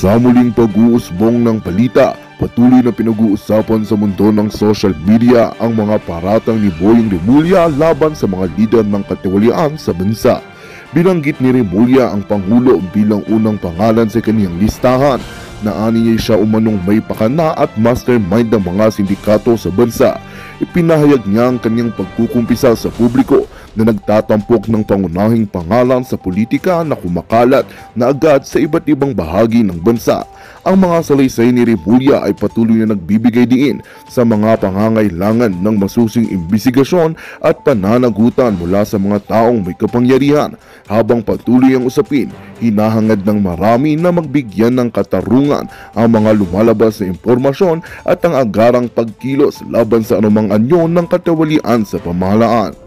Sa muling pag-uusbong ng balita, patuloy na pinag-uusapan sa mundo ng social media ang mga paratang ni Boying Rimulya laban sa mga lider ng katiwalian sa bansa. Binanggit ni Rimulya ang Pangulo bilang unang pangalan sa kaniyang listahan na aniya siya umanong may pakana at mastermind ng mga sindikato sa bansa. Ipinahayag niya ang kanyang pagkukumpisa sa publiko na nagtatampok ng pangunahing pangalan sa politika na kumakalat na agad sa iba't ibang bahagi ng bansa. Ang mga salaysay ni Rimulya ay patuloy na nagbibigay diin sa mga pangangailangan ng masusing imbestigasyon at pananagutan mula sa mga taong may kapangyarihan. Habang patuloy ang usapin, hinahangad ng marami na magbigyan ng katarungan ang mga lumalabas na impormasyon at ang agarang pagkilos laban sa anumang anyo ng katawalian sa pamahalaan.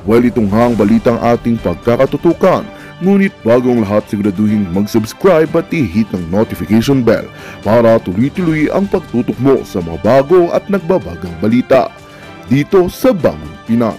Well, itong hang balitang ating pagkakatutukan. Ngunit bago ang lahat, siguraduhin mag-subscribe at i-hit ng notification bell para tuloy-tuloy ang pagtutok mo sa mga bago at nagbabagang balita dito sa Bangon Pinas.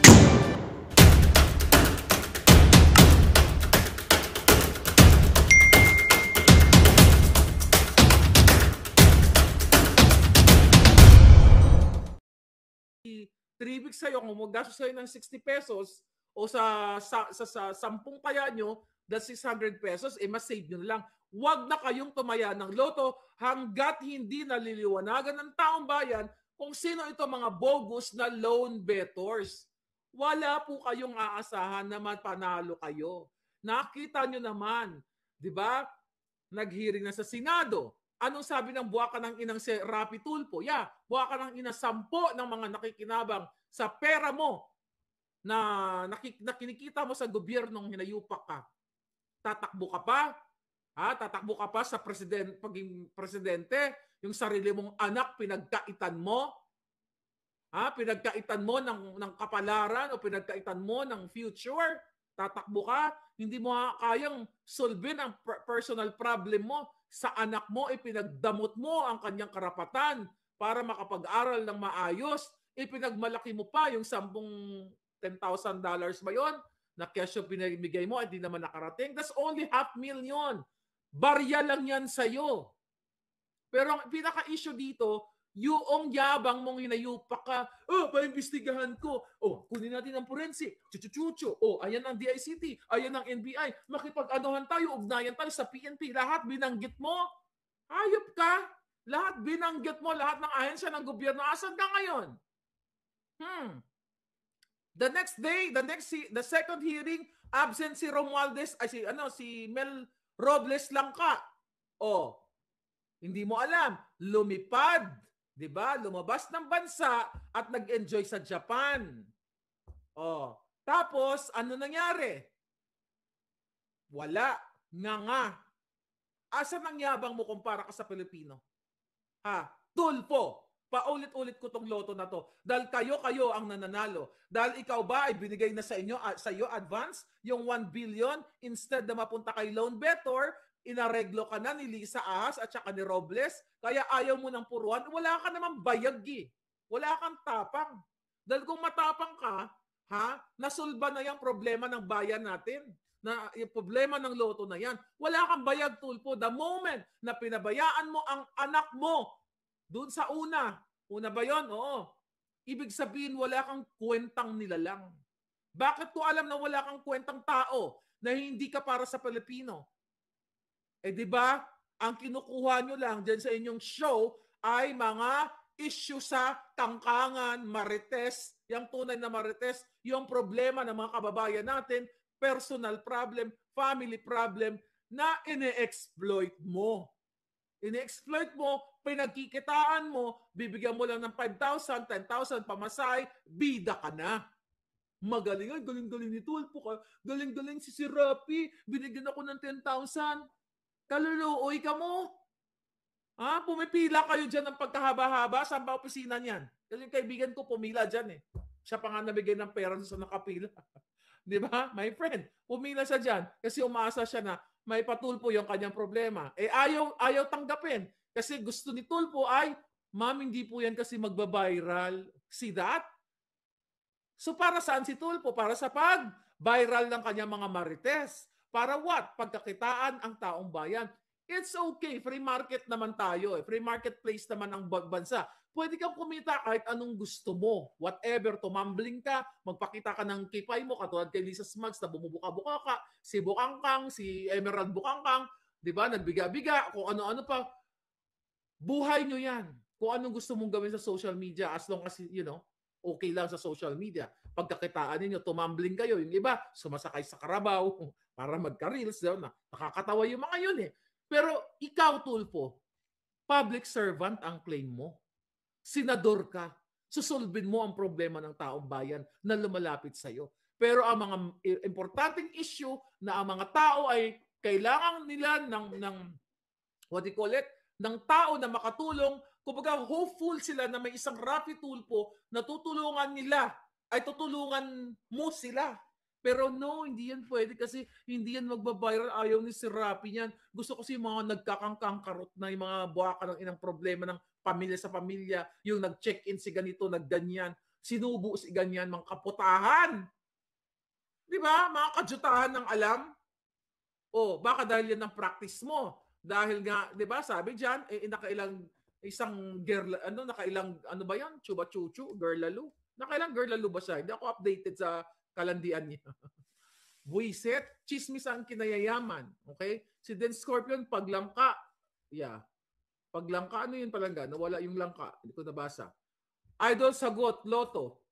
Weeks sa'yo, kung mag-gastos sa'yo ng 60 pesos o sa 10 kaya nyo, that's 600 pesos, mas save nyo na lang. Huwag na kayong tumaya ng loto hanggat hindi naliliwanagan ng taong bayan kung sino ito mga bogus na loan bettors. Wala po kayong aasahan na mapanalo kayo. Nakita nyo naman, di ba? Nag-hearing na sa Senado. Anong sabi ng buwaka ng inang si Rapi Tulfo? Buwaka ng ina 10 ng mga nakikinabang sa pera mo na kinikita mo sa gobyernong hinayupak ka. Tatakbo ka pa? Tatakbo ka pa sa paging presidente? Yung sarili mong anak pinagkaitan mo? Pinagkaitan mo ng kapalaran o pinagkaitan mo ng future? Tatakbo ka? Hindi mo kayang solvein ang personal problem mo. Sa anak mo, ipinagdamot mo ang kanyang karapatan para makapag-aral ng maayos. Ipinagmalaki mo pa yung $10,000 ba yun? Na kesyo pinamigay mo, hindi naman nakarating. That's only $500,000. Barya lang yan sa'yo. Pero ang pinaka-issue dito, yung yabang mong hinayupak ka, paimbestigahan ko. Kunin natin ang forensic. Chuchuchucho. Ayan ang DICT. Ayan ang NBI. Makipag-anuhan tayo, ugnayan tayo sa PNP. Lahat binanggit mo. Hayop ka. Lahat binanggit mo. Lahat ng ahensya ng gobyerno. Asan ka ngayon? The next day, the second hearing, absent si Romualdez, si Mel Robles lang ka. Hindi mo alam. Lumipad. Diba? Lumabas ng bansa at nag-enjoy sa Japan. Tapos, ano nangyari? Wala. Nga. Asan ang yabang mo kumpara ka sa Pilipino? Tulfo. Paulit-ulit ko tong loto na to. Dahil kayo ang nananalo. Dahil ikaw ba ay binigay na sa iyo advance yung 1 billion instead na mapunta kay loan better, inareglo ka na ni Lisa Ahas at saka ni Robles, kaya ayaw mo ng puruan, wala ka namang bayag Wala kang tapang. Dahil kung matapang ka, nasolba na yung problema ng bayan natin. Na yung problema ng loto na yan. Wala kang bayag, Tulfo. The moment na pinabayaan mo ang anak mo doon sa una ba yun? Oo. Ibig sabihin, wala kang kwentang nilalang. Bakit ko alam na wala kang kwentang tao na hindi ka para sa Pilipino? Di ba? Ang kinukuha nyo lang dyan sa inyong show ay mga issue sa tangkangan, marites, yung tunay na marites, yung problema ng mga kababayan natin, personal problem, family problem na ine-exploit mo. Ine-exploit mo, pinagkikitaan mo, bibigyan mo lang ng 5,000, 10,000 pamasay, bida ka na. Magaling, galing-galing ni Tulfo ka. Galing-galing si Rapi, binigyan ako ng 10,000. Kaluluoy ka mo. Pumipila kayo dyan ng pagkahaba-haba. Saan ba opisina niyan? Kasi yung kaibigan ko pumila dyan Siya pa nga nabigay ng pera sa nakapila. Di ba? My friend, pumila siya dyan kasi umaasa siya na may patulpo yung kanyang problema. Ayaw tanggapin. Kasi gusto ni Tulfo ay, ma'am, hindi po yan kasi magbabiral. See that? So para saan si Tulfo? Para sa pag-viral ng kanyang mga marites. Para what? Pagkakitaan ang taong bayan. It's okay. Free market naman tayo. Free marketplace naman ang bansa. Pwede kang kumita kahit anong gusto mo. Whatever, tumambling ka, magpakita ka ng kipay mo, katulad kay Lisa Smugs na bumubuka-buka ka, si Bukangkang, si Emerald Bukangkang, di ba, nagbiga-biga, kung ano-ano pa. Buhay nyo yan. Kung anong gusto mong gawin sa social media, as long as, okay lang sa social media. Pagkakitaan ninyo, tumambling kayo. Yung iba, sumasakay sa karabaw para magka-reels. Nakakatawa yung mga yun eh. Pero ikaw, Tulfo, public servant ang claim mo. Senador ka. Susolbin mo ang problema ng taong bayan na lumalapit sa iyo. Pero ang mga importanteng issue na ang mga tao ay kailangan nila ng what do you call it? Ng tao na makatulong, kumbaga hopeful sila na may isang Raffy Tulfo na tutulungan nila, ay tutulungan mo sila. Pero no, hindi yan pwede kasi hindi yan magbabiral. Ayaw ni si Raffy niyan. Gusto kasi yung mga nagkakangkangkarot na yung mga buwaka ng inang problema ng pamilya sa pamilya. Yung nag-check-in si ganito, nagganyan. Sinubo si ganyan, mga kaputahan. Di ba? Mga kadyutahan ng alam. O, baka dahil yan ang practice mo. Dahil nga, di ba, sabi dyan, nakailang isang girl, nakailang, ba yan? Chuba Chuchu, Girlalo. Nakailang Girlalo ba siya? Hindi ako updated sa kalandian niya. Buisit, chismis ang kinayayaman. Okay? Si Den Scorpion, paglangka. Yeah. Paglangka, ano yun palangga? Nawala yung langka. Hindi ko nabasa. Idol Sagot, Loto.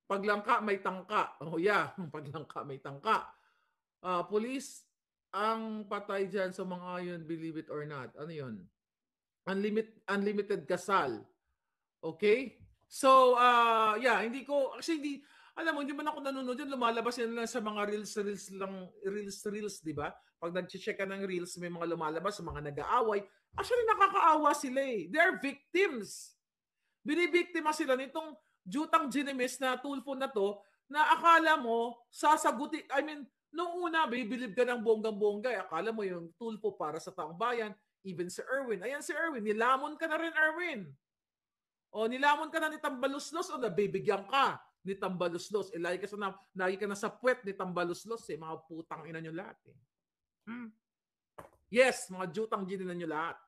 Paglangka, may tangka. Oh yeah, paglangka, may tangka. Police, ang patay dyan sa mga yun, believe it or not. Ano yun? Unlimited kasal. Okay? So, yeah, hindi man ako nanonood yun, lumalabas yan lang sa mga reels, di ba? Pag nag-check ka ng reels, may mga lumalabas, mga nag-aaway. Actually, nakakaawa sila eh. They're victims. Binibiktima sila nitong jutang ginimis na Tulfo na to, na akala mo, sasagutin, noong una, bibilib ka ng bonggang-bongga. Akala mo yung Tulfo para sa taong bayan, even si Erwin. Ayan si Erwin, nilamon ka na rin, Erwin. O nilamon ka na ni Tambaluslos o nabibigyan ka ni Tambaluslos. Lagi ka na sa puwet ni Tambaluslos eh. Mga putang ina nyo lahat eh. Yes, mga jutang gininan nyo lahat.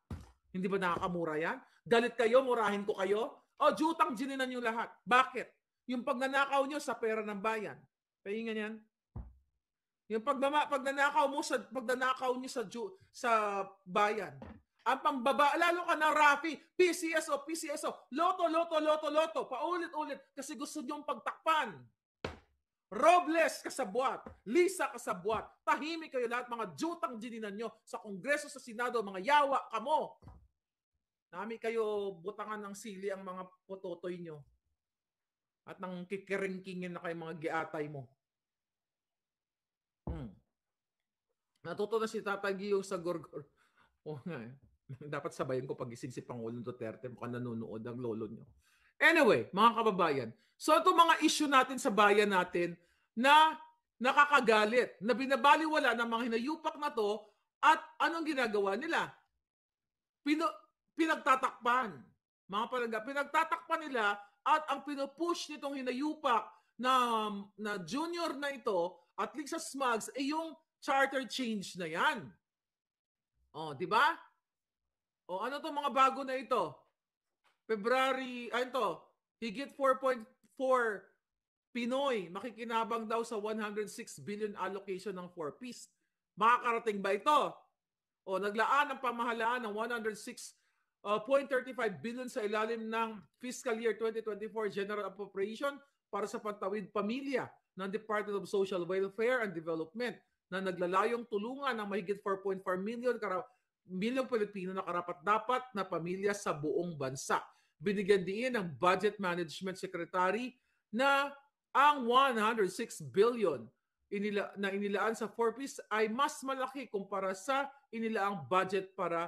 Hindi ba nakakamura yan? Galit kayo, murahin ko kayo? O jutang gininan nyo lahat. Bakit? Yung pagnanakaw nyo sa pera ng bayan. Pahingan yan. Yung pagnanakaw nyo sa bayan. Ang pambaba, lalo ka na Raffy, PCSO, loto, paulit-ulit kasi gusto nyong pagtakpan. Robles kasabwat, Lisa kasabwat, tahimik kayo lahat mga jutang gininan nyo sa Kongreso, sa Senado, mga yawa kamo. Nami kayo butangan ng sili ang mga pototoy nyo. At nang kikiringkingin na kayo mga giatay mo. Natuto na si Tata Gio sa Gorgor. Oo nga eh. Dapat sabayan ko pagising si Pangulong Duterte, mukhang nanonood ang lolo nyo. Anyway, mga kababayan. So ito mga issue natin sa bayan natin na nakakagalit, na binabaliwala ng mga hinayupak na to at anong ginagawa nila? Pinagtatakpan. Mga palangga, pinagtatakpan nila at ang pinupush nitong hinayupak na junior na ito at Lisa Smugs ay yung charter change na yan. O, di ba? O, ano to mga bago na ito? February, higit 4.4 Pinoy makikinabang daw sa 106 billion allocation ng 4Ps. Makakarating ba ito? O, naglaan ang pamahalaan ng 106.35 billion sa ilalim ng fiscal year 2024 General Appropriation para sa pantawid pamilya ng Department of Social Welfare and Development na naglalayong tulungan ng mahigit 4.4 milyong Pilipino na karapat-dapat na pamilya sa buong bansa. Binigyan din ng Budget Management Secretary na ang 106 billion na inilaan sa 4Ps ay mas malaki kumpara sa inilaang budget para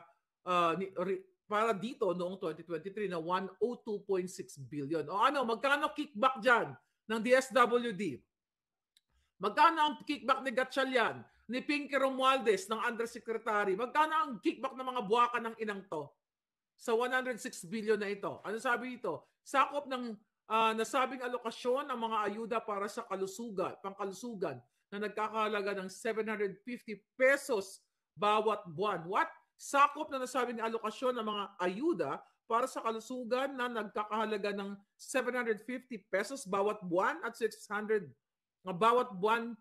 dito noong 2023 na 102.6 billion. O magkano kickback dyan ng DSWD? Magkano ang kickback ni Gatchalian, ni Pinky Romualdez, ng Undersecretary? Magkano ang kickback ng mga buwaka ng inang to sa 106 billion na ito? Ano sabi ito? Sakop ng nasabing alokasyon ng mga ayuda para sa pangkalusugan na nagkakahalaga ng 750 pesos bawat buwan. What? Sakop na nasabi ni alokasyon ng mga ayuda para sa kalusugan na nagkakahalaga ng 750 pesos bawat buwan at 600 bawat buwan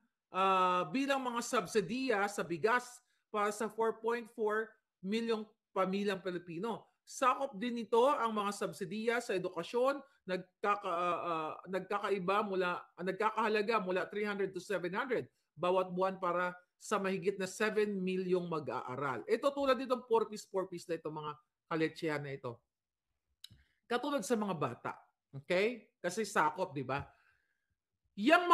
bilang mga subsidiya sa bigas para sa 4.4 milyong pamilyang Pilipino. Sakop din nito ang mga subsidiya sa edukasyon, nagkakahalaga mula 300 to 700 bawat buwan para sa mahigit na 7 milyong mag-aaral. Ito tulad ditong 4-piece na ito, mga kaletsyahan na ito. Katulad sa mga bata. Okay? Kasi sakop, di ba? Yang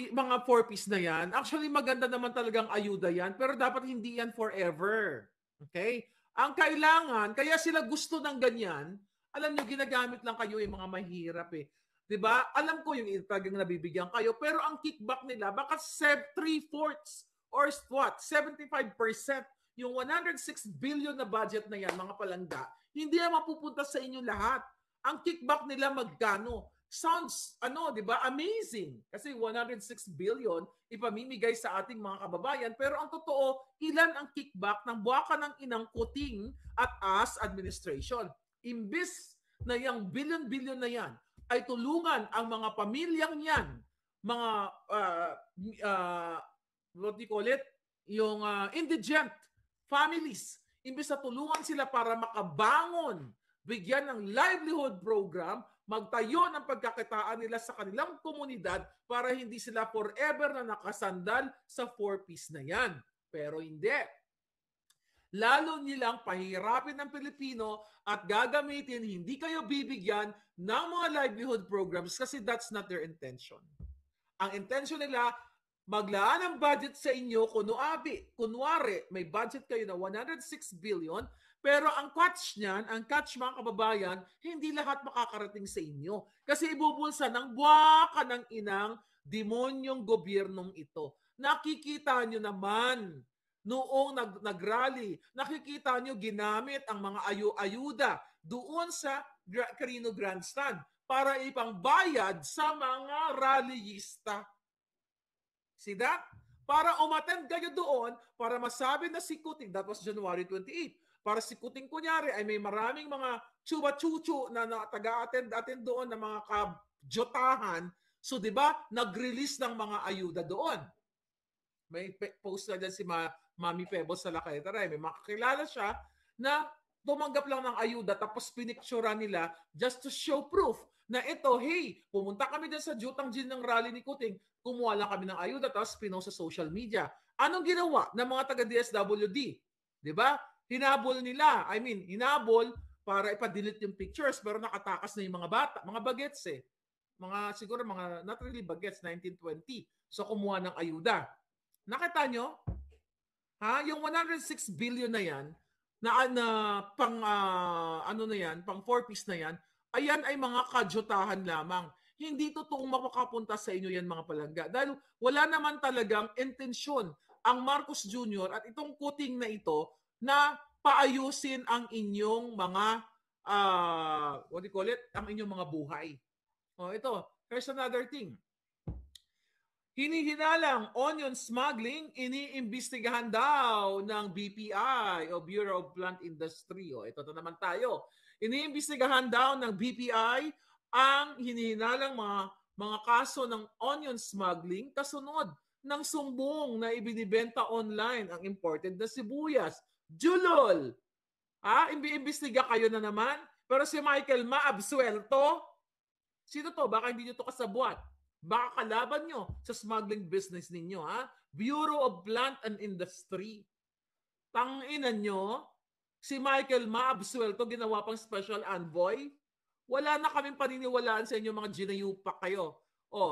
mga 4-piece na yan, actually maganda naman talagang ayuda yan, pero dapat hindi yan forever. Okay? Ang kailangan, kaya sila gusto ng ganyan, alam nyo, ginagamit lang kayo yung mga mahirap eh. 'Di ba? Alam ko yung talagang nabibigyan kayo, pero ang kickback nila, baka 3/4 or what, 75%, yung 106 billion na budget na yan, mga palangga, hindi na mapupunta sa inyo lahat. Ang kickback nila magkano? Sounds, 'di ba? Amazing. Kasi 106 billion ipamimigay sa ating mga kababayan. Pero ang totoo, ilan ang kickback ng buwaka ng inang Kuting at AS administration? Imbis na yung billion-billion na yan ay tulungan ang mga pamilyang yan, mga, what do you call it? Yung indigent families. Imbis na tulungan sila para makabangon, bigyan ng livelihood program, magtayo ng pagkakitaan nila sa kanilang komunidad para hindi sila forever na nakasandal sa 4-piece na yan. Pero hindi. Lalo nilang pahirapin ng Pilipino at gagamitin, hindi kayo bibigyan ng mga livelihood programs kasi that's not their intention. Ang intention nila, maglaan ng budget sa inyo, kunwari, may budget kayo na 106 billion, pero ang catch niyan, mga kababayan, hindi lahat makakarating sa inyo. Kasi ibubulsa ng buwaka ng inang demonyong gobyernong ito. Nakikita nyo naman, noong nag-rally, nakikita nyo ginamit ang mga ayuda doon sa Carino Grandstand para ipangbayad sa mga rallyista. See that? Para umattend kayo doon, para masabi na si Kuting, that was January 28, para si Kuting kunyari ay may maraming mga chuba-chuchu na taga-attend doon na mga kabjotahan. So, di ba, nag-release ng mga ayuda doon. May post na dyan si Mami Pebos sa Lakaytaray. May makakilala siya na tumanggap lang ng ayuda tapos pinicturean nila just to show proof na ito, hey, pumunta kami dyan sa Jutang Jin ng rally ni Kuting, kumuha lang kami ng ayuda tapos pinost sa social media. Anong ginawa ng mga taga-DSWD? Di ba? Hinabol nila. Hinabol para ipa-delete yung pictures pero nakatakas na yung mga bata, mga bagets eh. Siguro not really bagets, 1920. So kumuha ng ayuda. Nakita nyo? Yung 106 billion na yan, pang 4-piece na yan, ayan ay mga kajotahan lamang. Hindi totoong makakapunta sa inyo yan, mga palangga. Dahil wala naman talagang intensyon ang Marcos Jr. at itong Kuting na ito na paayusin ang inyong mga, ang inyong mga buhay. Ito, here's another thing. Hinihinalang onion smuggling, iniimbestigahan daw ng BPI o Bureau of Plant Industry. Ito na naman tayo. Iniimbestigahan daw ng BPI ang hinihinalang mga kaso ng onion smuggling kasunod ng sumbong na ibinibenta online ang imported na sibuyas. Julol! Imbestiga kayo na naman? Pero si Michael maabsuelto? Sino to? Baka hindi nyo to kasabwat. Baka kalaban nyo sa smuggling business ninyo. Bureau of Plant and Industry. Tanginan nyo, si Michael maabsuelto, ginawa pang special envoy. Wala na kaming paniniwalaan sa inyo, mga ginayupak kayo.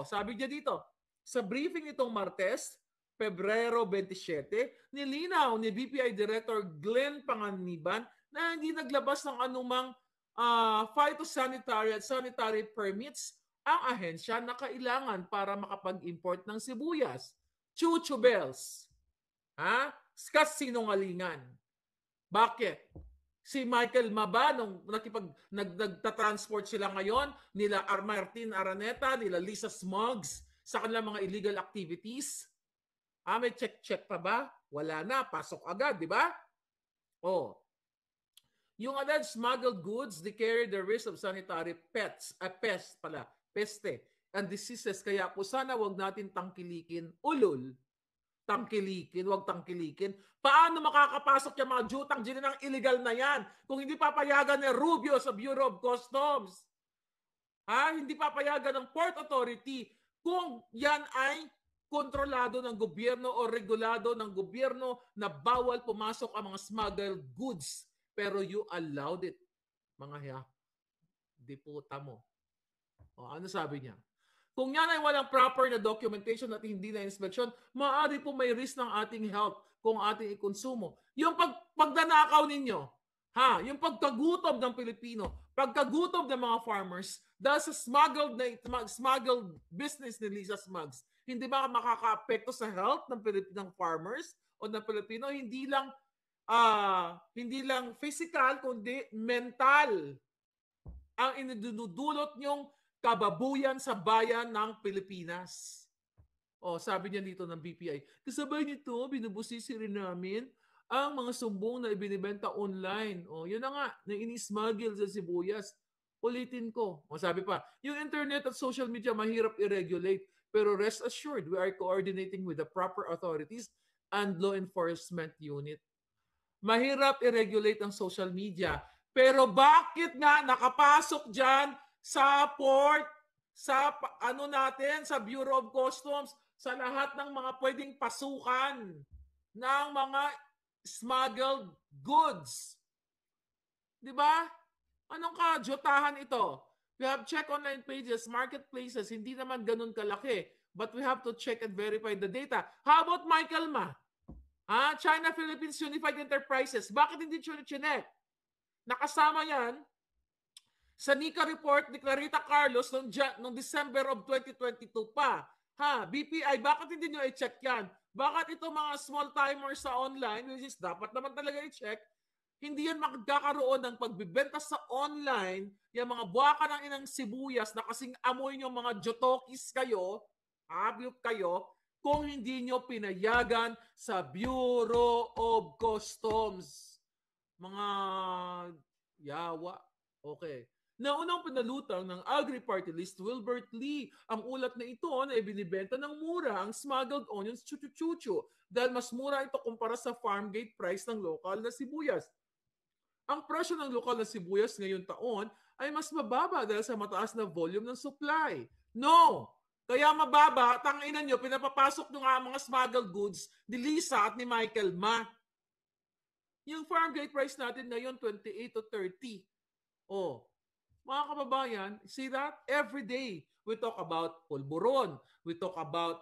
Sabi niya dito, sa briefing itong Martes, Pebrero 27, nilinaw ni BPI Director Glenn Panganiban na hindi naglabas ng anumang phytosanitary at sanitary permits ang ahensya na kailangan para makapag-import ng sibuyas. Chuchubels. Sinungalingan. Bakit? Si Michael Maba, nung nagtatransport sila ngayon, nila Martin Araneta, nila Lisa Smugs, sa kanilang mga illegal activities, May check-check pa ba? Wala na, pasok agad, di ba? Oh. Yung alleged smuggled goods, they carry the risk of sanitary peste, and diseases. Kaya po sana wag natin tangkilikin, wag tangkilikin. Paano makakapasok yung mga jutang ng illegal na yan kung hindi papayagan ni Rubio sa Bureau of Customs? Hindi papayagan ng Port Authority kung yan ay kontrolado ng gobyerno o regulado ng gobyerno na bawal pumasok ang mga smuggled goods. Pero you allowed it. Mga diputa mo. Ano sabi niya? Kung yan ay walang proper na documentation at hindi na inspection, maaari po may risk ng ating health kung ating ikonsumo. Yung pagdanakaw ninyo, yung pagkagutom ng Pilipino, pagkagutom ng mga farmers, dahil sa smuggled business ni Lisa Smugs, hindi ba makaka-apekto sa health ng farmers o ng Pilipino? Hindi lang physical, kundi mental ang inidudulot nyong kababuyan sa bayan ng Pilipinas. Sabi niya dito ng BPI, kasabay nito, binubusisi rin namin ang mga sumbong na ibinibenta online. Yun na nga, na ini-smuggle sa sibuyas. Ulitin ko. Sabi pa, yung internet at social media mahirap i-regulate, pero rest assured, we are coordinating with the proper authorities and law enforcement unit. Mahirap i-regulate ang social media, pero bakit nga nakapasok dyan sa port, sa sa Bureau of Customs, sa lahat ng mga pwedeng pasukan ng mga smuggled goods? Di ba? Anong kajotahan ito? We have checked online pages, marketplaces, hindi naman ganun kalaki. But we have to check and verify the data. How about Michael Ma? China Philippines Unified Enterprises. Bakit hindi chinek? Nakasama yan sa NICA report ni Clarita Carlos noong December of 2022 pa. BPI, bakit hindi nyo i-check yan? Bakit itong mga small timers sa online, which is dapat naman talaga i-check, hindi yan magkakaroon ng pagbibenta sa online, yung mga buwaka ng inang sibuyas na kasing amoy nyo mga jotokis kayo, kung hindi nyo pinayagan sa Bureau of Customs. Mga yawa. Okay. Naunang pinalutang ng Agri-Party List, Wilbert Lee, ang ulat na ito na ibinibenta ng mura ang smuggled onions chuchu-chuchu dahil mas mura ito kumpara sa farm gate price ng lokal na sibuyas. Ang presyo ng lokal na sibuyas ngayong taon ay mas mababa dahil sa mataas na volume ng supply. No! Kaya mababa, tanginan nyo, pinapapasok nyo nga mga smuggled goods ni Lisa at ni Michael Ma. Yung farm gate price natin ngayon, 28 to 30. Mga kababayan, see that? Every day, we talk about pulburon. We talk about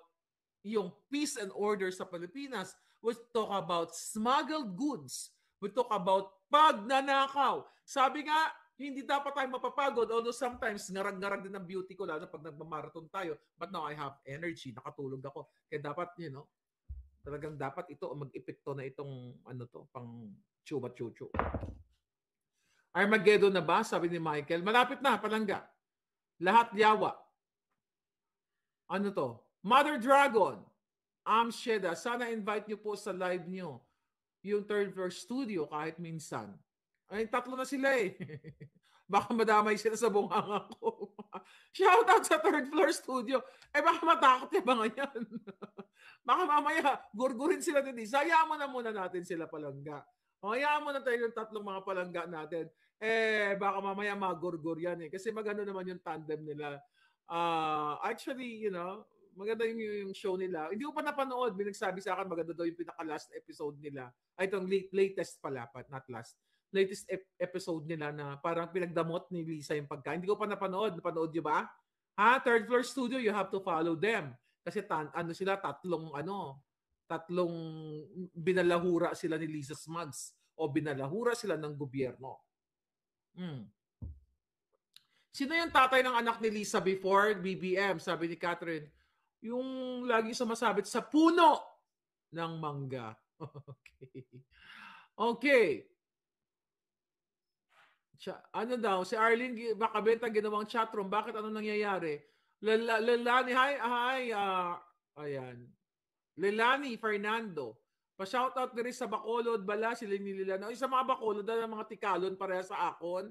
yung peace and order sa Pilipinas. We talk about smuggled goods. We talk about pagnanakaw. Sabi nga, hindi dapat tayo mapapagod, although sometimes ngarag-ngarag din ang beauty ko, lalo pag nagmamarathon tayo. But now I have energy, nakatulog ako. Kaya dapat, talagang dapat ito mag-epekto na itong pang chuba-chuchu. Armageddon na ba? Sabi ni Michael. Malapit na, palangga. Lahat yawa. Mother Dragon. Sheda, sana invite nyo po sa live nyo yung third floor studio kahit minsan. Ay, 3 na sila eh. Baka madamay sila sa bunganga ko. Shout out sa third floor studio. Baka matakot yung mga yan. Baka mamaya, gurgurin sila din. Sayaan mo na muna natin sila palangga. Hayaan mo na tayo yung 3 mga palangga natin. Baka mamaya magurgur yan eh. Kasi maganda naman yung tandem nila. Actually, maganda yung show nila. Hindi ko pa napanood. May nagsabi sa akin, maganda daw yung pinaka-last episode nila. Ay, itong latest pala, not last. Latest episode nila na parang pinagdamot ni Lisa yung pagkain. Hindi ko pa napanood. Napanood nyo ba? Third Floor Studio, you have to follow them. Kasi sila, tatlong binalahura sila ni Lisa Smugs o binalahura sila ng gobyerno. Sino yung tatay ng anak ni Lisa before BBM? Sabi ni Catherine, yung lagi sumasabit sa puno ng mangga. Okay. Si Arlene Bacabenta ginawang chatroom. Bakit? Anong nangyayari? Lalani, hi. Ayan. Lelani Fernando. Pa-shoutout diri sa Bacolod, bala sila nila. No, isa mga Bacolod na mga tikalon pareha sa akon.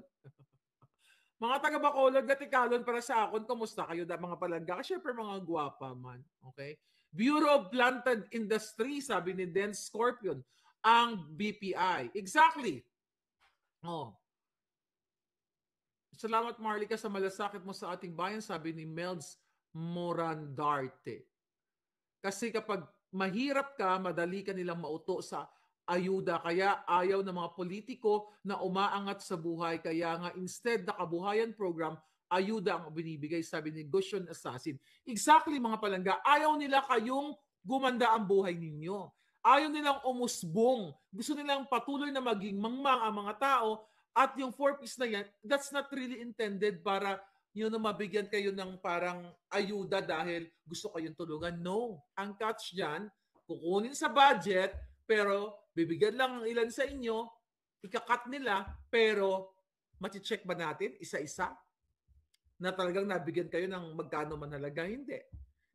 Mga taga Bacolod na tikalon para sa akon, kumusta kayo da mga palangga? Syempre mga gwapa man. Okay? Bureau of Planted Industry, sabi ni Den Scorpion, ang BPI. Exactly. Oh. Salamat Marlica sa malasakit mo sa ating bayan, sabi ni Melds Morandarte. Kasi kapag mahirap ka, madali ka nilang mauto sa ayuda. Kaya ayaw ng mga politiko na umaangat sa buhay. Kaya nga instead na kabuhayan program, ayuda ang binibigay, sabi ni Gushon Assassin. Exactly mga palangga, ayaw nila kayong gumanda ang buhay ninyo. Ayaw nilang umusbong. Gusto nilang patuloy na maging mangmang ang mga tao. At yung 4-piece na yan, that's not really intended para yun na mabigyan kayo ng parang ayuda dahil gusto kayong tulungan. No. Ang catch dyan, kukunin sa budget, pero bibigyan lang ng ilan sa inyo, ikakat nila, pero mati-check ba natin isa-isa na talagang nabigyan kayo ng magkano man halaga? Hindi.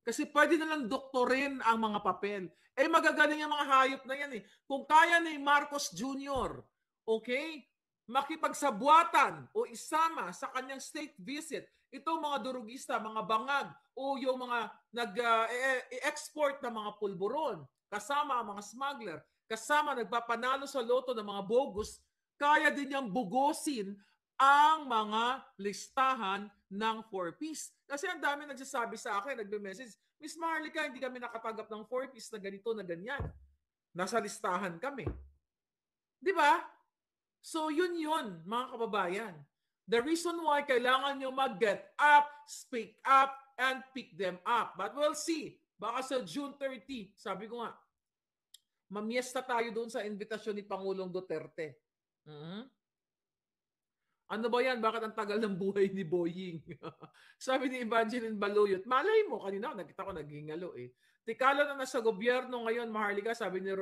Kasi pwede na lang doktorin ang mga papel. Eh magagaling ang mga hayop na yan eh. Kung kaya ni Marcos Jr., okay, makipagsabuatan o isama sa kanyang state visit itong mga durugista, mga bangag o yung mga nag-export ng mga pulburon, kasama ang mga smuggler, kasama nagpapanalo sa loto ng mga bogus, kaya din niyang bugosin ang mga listahan ng 4-piece. Kasi ang dami nagsasabi sa akin, nagbe-message, Miss Marlica, hindi kami nakatanggap ng 4-piece na ganito, na ganyan. Nasa listahan kami. Di ba? So yun, mga kababayan. The reason why kailangan nyo mag-get up, speak up, and pick them up. But we'll see. Baka sa June 30, sabi ko nga, mamiesta tayo doon sa invitasyon ni Pangulong Duterte. Ano ba yan? Bakit ang tagal ng buhay ni Boying? Sabi ni Evangeline Baluyot, malay mo, kanina nakita ko naghingalo eh. Tikala na nasa gobyerno ngayon, Maharlika, sabi ni